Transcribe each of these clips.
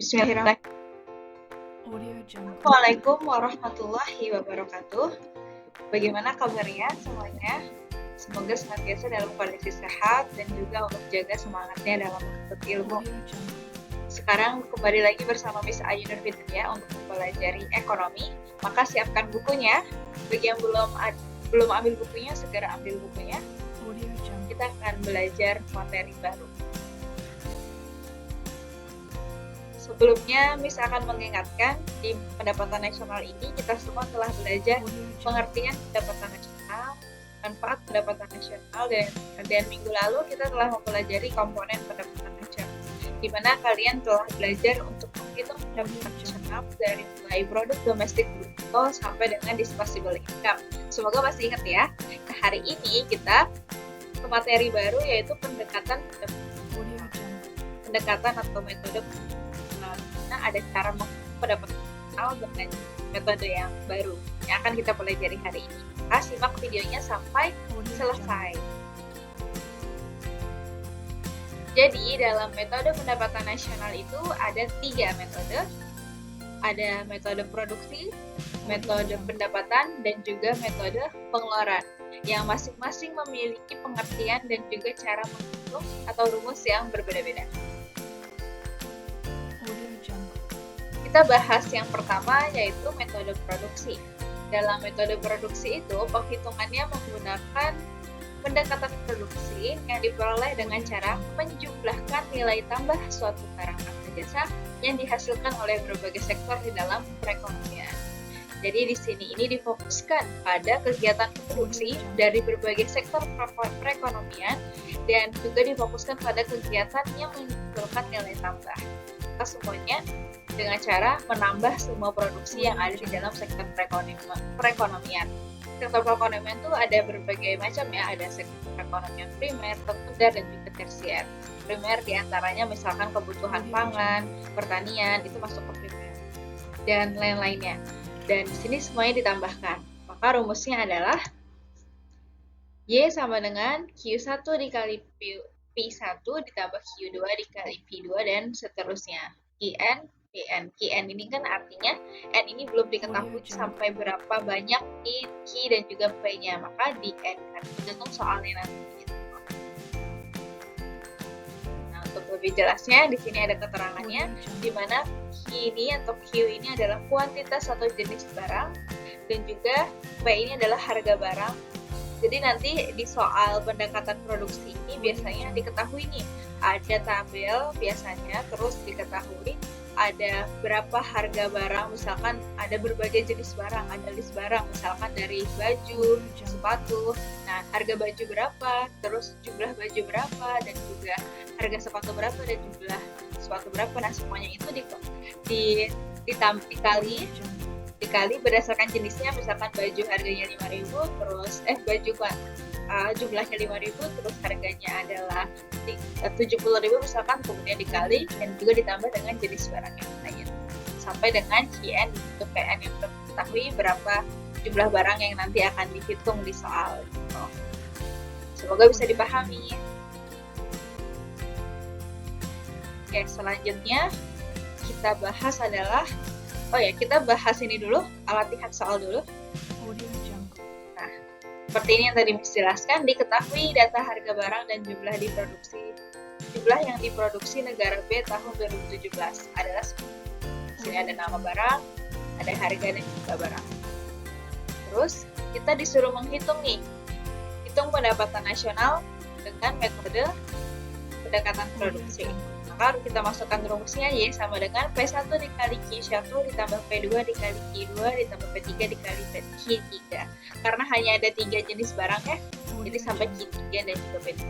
Bismillahirrahmanirrahim. Assalamualaikum warahmatullahi wabarakatuh. Bagaimana kabarnya semuanya? Semoga senantiasa dalam kondisi sehat dan juga untuk jaga semangatnya dalam menuntut ilmu. Sekarang kembali lagi bersama Miss Ayu Nurfitria untuk mempelajari ekonomi. Maka siapkan bukunya. Bagi yang belum ambil bukunya, segera ambil bukunya. Kita akan belajar materi baru. Sebelumnya, Miss akan mengingatkan di pendapatan nasional ini kita semua telah belajar pengertian pendapatan nasional, manfaat pendapatan nasional, dan minggu lalu kita telah mempelajari komponen pendapatan nasional, di mana kalian telah belajar untuk menghitung pendapatan nasional dari mulai produk domestik bruto sampai dengan disposable income. Semoga masih ingat ya. Nah, hari ini kita ke materi baru yaitu pendekatan atau metode. Ada cara pendapatan nasional dengan metode yang baru yang akan kita pelajari hari ini. Simak videonya sampai selesai. Jadi dalam metode pendapatan nasional itu ada 3 metode. Ada metode produksi, metode pendapatan, dan juga metode pengeluaran yang masing-masing memiliki pengertian dan juga cara menghitung atau rumus yang berbeda-beda. Kita bahas yang pertama yaitu metode produksi. Dalam metode produksi itu penghitungannya menggunakan pendekatan produksi yang diperoleh dengan cara menjumlahkan nilai tambah suatu barang atau jasa yang dihasilkan oleh berbagai sektor di dalam perekonomian. Jadi di sini ini difokuskan pada kegiatan produksi dari berbagai sektor perekonomian dan juga difokuskan pada kegiatan yang menimbulkan nilai tambah. Semuanya dengan cara menambah semua produksi yang ada di dalam sektor perekonomian. Sektor perekonomian itu ada berbagai macam ya, ada sektor perekonomian primer, sekunder, dan juga tersier. Primer diantaranya misalkan kebutuhan pangan, pertanian, itu masuk ke primer, dan lain-lainnya. Dan di sini semuanya ditambahkan. Maka rumusnya adalah Y sama dengan Q1 dikali P1 ditambah Q2 dikali P2 dan seterusnya. Qn ini kan artinya N ini belum diketahui sampai berapa banyak Q dan juga P-nya, maka di N kan tergantung soalnya nanti. Nah, untuk lebih jelasnya di sini ada keterangannya di mana Q ini atau Q ini adalah kuantitas atau jenis barang dan juga P ini adalah harga barang. Jadi nanti di soal pendekatan produksi ini biasanya diketahui nih, ada tabel biasanya, terus diketahui ada berapa harga barang, misalkan ada berbagai jenis barang, ada list barang, misalkan dari baju, sepatu, nah harga baju berapa, terus jumlah baju berapa, dan juga harga sepatu berapa, dan jumlah sepatu berapa, nah semuanya itu dikali berdasarkan jenisnya, misalkan baju harganya 5.000, terus baju jumlahnya 5.000, terus harganya adalah 70.000 misalkan, kemudian dikali dan juga ditambah dengan jenis barang yang lain sampai dengan Qn untuk Pn yang belum diketahui berapa jumlah barang yang nanti akan dihitung di soal. Semoga bisa dipahami. Oke, selanjutnya kita bahas adalah kita bahas ini dulu, alat lihat soal dulu. Nah, seperti ini yang tadi dijelaskan, diketahui data harga barang dan jumlah diproduksi. Jumlah yang diproduksi negara B tahun 2017 adalah di sini ada nama barang, ada harga dan juga barang. Terus kita disuruh menghitung nih, hitung pendapatan nasional dengan metode pendekatan produksi. Maka harus kita masukkan rumusnya Y sama dengan P1 dikali Q1 ditambah P2 dikali Q2 ditambah P3 dikali Q3. Karena hanya ada 3 jenis barang ya, jadi sampai Q3 dan juga P3.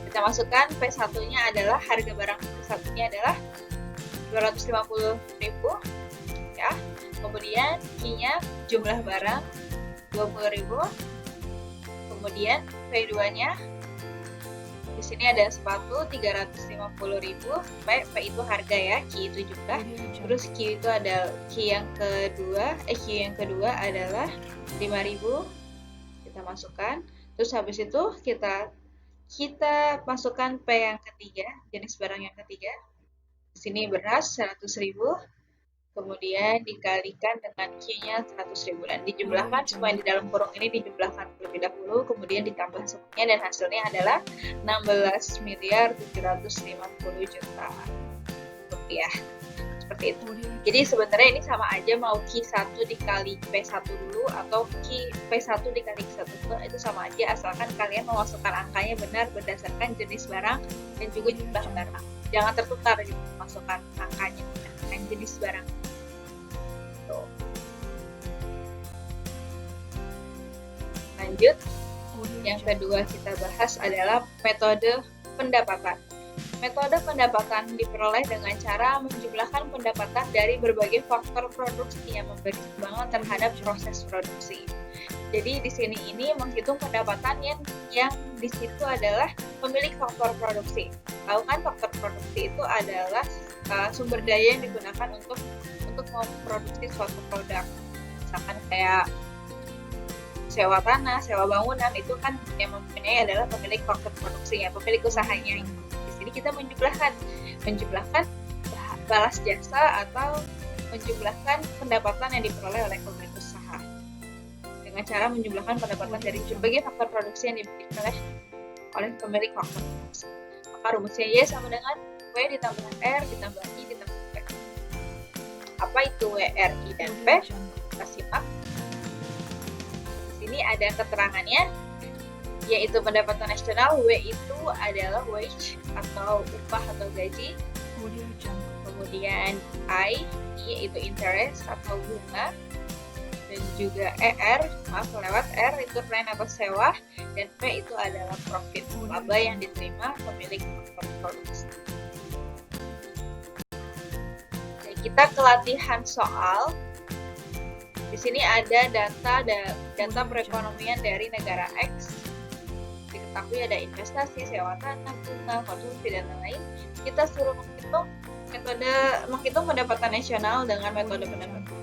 Kita masukkan P1-nya adalah harga barang P1-nya adalah 250.000 ya. Kemudian Q-nya jumlah barang 20.000. Kemudian P2-nya di sini ada sepatu 350.000, P itu harga ya, Q itu jumlah. Terus Q itu ada Q yang kedua adalah 5.000. Kita masukkan. Terus habis itu kita masukkan P yang ketiga, jenis barang yang ketiga. Di sini beras 100.000, kemudian dikalikan dengan Q-nya 100.000 dan dijumlahkan semua yang di dalam kurung ini dijumlahkan terlebih dahulu, kemudian ditambah semuanya dan hasilnya adalah 16.750.000.000 rupiah. Seperti itu. Jadi sebenarnya ini sama aja mau Q1 dikali P1 dulu atau P1 dikali Q1 itu sama aja, asalkan kalian memasukkan angkanya benar berdasarkan jenis barang dan juga jumlah barang. Jangan tertukar gitu, masukkan angkanya dengan jenis barang. Tuh. Lanjut, yang kedua kita bahas adalah metode pendapatan. Metode pendapatan diperoleh dengan cara menjumlahkan pendapatan dari berbagai faktor produksi yang memberi sumbangan terhadap proses produksi. Jadi di sini ini menghitung pendapatan yang di situ adalah pemilik faktor produksi. Tahu kan faktor produksi itu adalah sumber daya yang digunakan untuk memproduksi suatu produk. Misalkan kayak sewa tanah, sewa bangunan, itu kan yang mempunyai adalah pemilik faktor produksinya, pemilik usahanya. Di sini kita menjumlahkan balas jasa atau menjumlahkan pendapatan yang diperoleh oleh pemilik usaha dengan cara menjumlahkan pendapatan dari berbagai faktor produksi yang dimiliki oleh pemilik faktor produksi. Maka rumusnya Y sama dengan W ditambah R ditambah I ditambah P. Apa itu W, R, I, dan P? Kita simak. Di sini ada keterangannya, yaitu pendapatan nasional. W itu adalah wage atau upah atau gaji. Kemudian I yaitu interest atau bunga. Dan juga lewat R itu rent atau sewa, dan P itu adalah profit, laba yang diterima pemilik produksi. Oke, kita ke latihan soal. Di sini ada data perekonomian dari negara X. Diketahui ada investasi, sewa tanah, bunga, konsumsi, dan lain-lain. Kita suruh menghitung pendapatan nasional dengan metode pendapatan.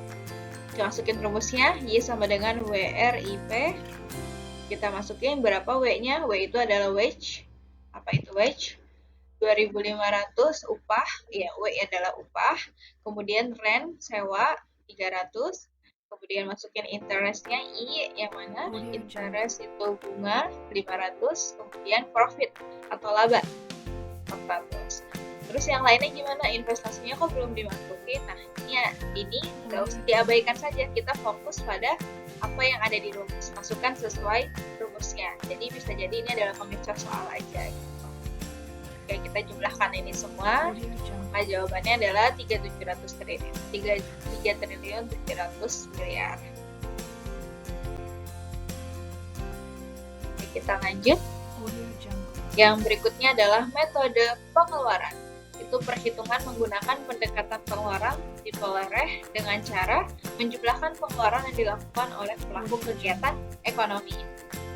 Kita masukin rumusnya, Y sama dengan WRIP. Kita masukin berapa W-nya? W itu adalah wage. Apa itu wage? 2.500 upah. Ya, W adalah upah. Kemudian rent, sewa, 300. Kemudian masukin interest-nya, I yang mana? Interest itu bunga, 500. Kemudian profit atau laba, 400. Terus yang lainnya gimana? Investasinya kok belum dimasukin? Nah, ini nggak usah diabaikan saja. Kita fokus pada apa yang ada di rumus. Masukkan sesuai rumusnya. Jadi bisa jadi ini adalah pemecah soal aja. Gitu. Oke, kita jumlahkan ini semua. Maka jawabannya adalah 3.700 triliun. 3.700 miliar. Oke, kita lanjut. Yang berikutnya adalah metode pengeluaran. Itu perhitungan menggunakan pendekatan pengeluaran diperoleh dengan cara menjumlahkan pengeluaran yang dilakukan oleh pelaku kegiatan ekonomi.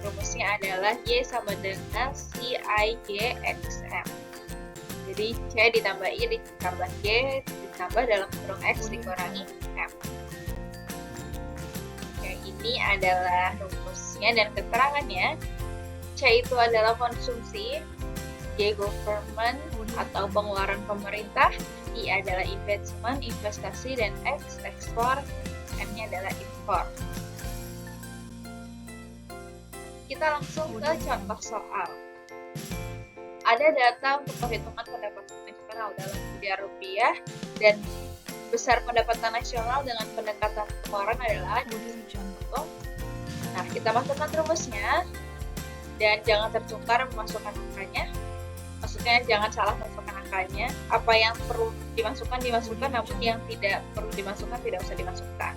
Rumusnya adalah Y sama dengan CIGXM. Jadi C ditambah I ditambah Y ditambah dalam kurung X dikurangi M. Oke, ini adalah rumusnya dan keterangannya. C itu adalah konsumsi, G government atau pengeluaran pemerintah, I adalah investment, investasi, dan X ekspor, M-nya adalah impor. Kita langsung ke contoh soal. Ada data untuk perhitungan pendapatan nasional dalam miliar rupiah dan besar pendapatan nasional dengan pendekatan pengeluaran adalah. Nah, kita masukkan rumusnya. Dan jangan tertukar memasukkan angkanya. Maksudnya jangan salah masukkan angkanya. Apa yang perlu dimasukkan, namun yang tidak perlu dimasukkan, tidak usah dimasukkan.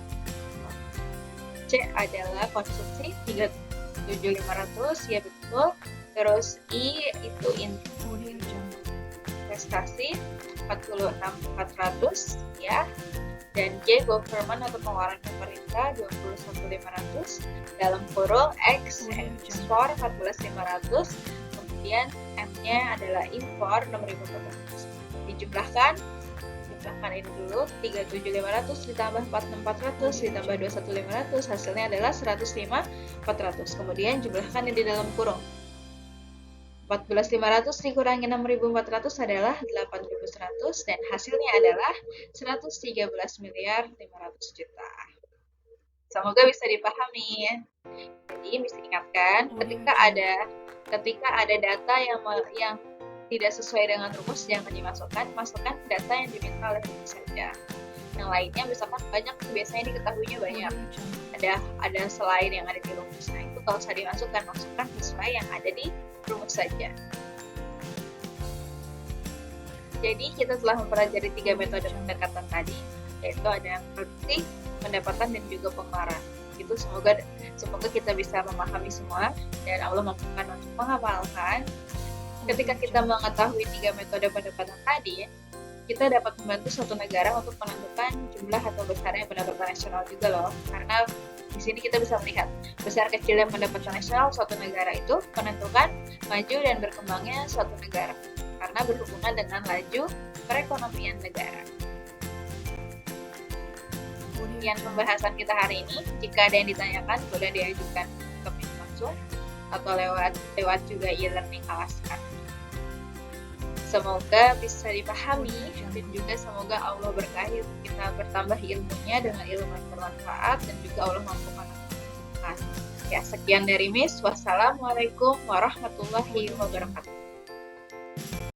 C adalah konsumsi 3.700, ya betul. Terus I itu investasi 46.400, ya. Dan G government atau pengeluaran pemerintah 21.500, dalam kurung X ekspor 14.500, kemudian M-nya adalah impor 6.400. Dijumlahkan ini dulu, 37.500 ditambah 46.400 ditambah 21.500, hasilnya adalah 105.400. Kemudian jumlahkan yang di dalam kurung, 14.500 dikurangi 6.400 adalah 8.100 dan hasilnya adalah 113 miliar 500 juta. Semoga bisa dipahami. Jadi bisa ingatkan ketika ada data yang tidak sesuai dengan rumus jangan masukkan data yang diminta oleh rumus saja. Yang lainnya misalkan banyak biasanya diketahuinya banyak. Ada selain yang ada di rumus. Nah, itu kalau usah masukkan sesuai yang ada di rumus saja. Jadi kita telah mempelajari 3 metode pendekatan tadi, yaitu ada yang produktif, pendapatan, dan juga pengeluaran. Itu semoga kita bisa memahami semua dan Allah mampukan untuk menghafalkan. Ketika kita mengetahui 3 metode pendapatan tadi, kita dapat membantu suatu negara untuk menentukan jumlah atau besarnya pendapatan nasional juga loh. Karena di sini kita bisa melihat besar kecilnya pendapatan nasional suatu negara itu menentukan maju dan berkembangnya suatu negara. Karena berhubungan dengan laju perekonomian negara. Sekian pembahasan kita hari ini. Jika ada yang ditanyakan, boleh diajukan ke Pintu langsung atau lewat juga e-learning Alaskar. Semoga bisa dipahami dan juga semoga Allah berkahi kita bertambah ilmunya dengan ilmu yang bermanfaat dan juga Allah mampukan untuk. Ya, sekian dari Miss. Wassalamualaikum warahmatullahi wabarakatuh.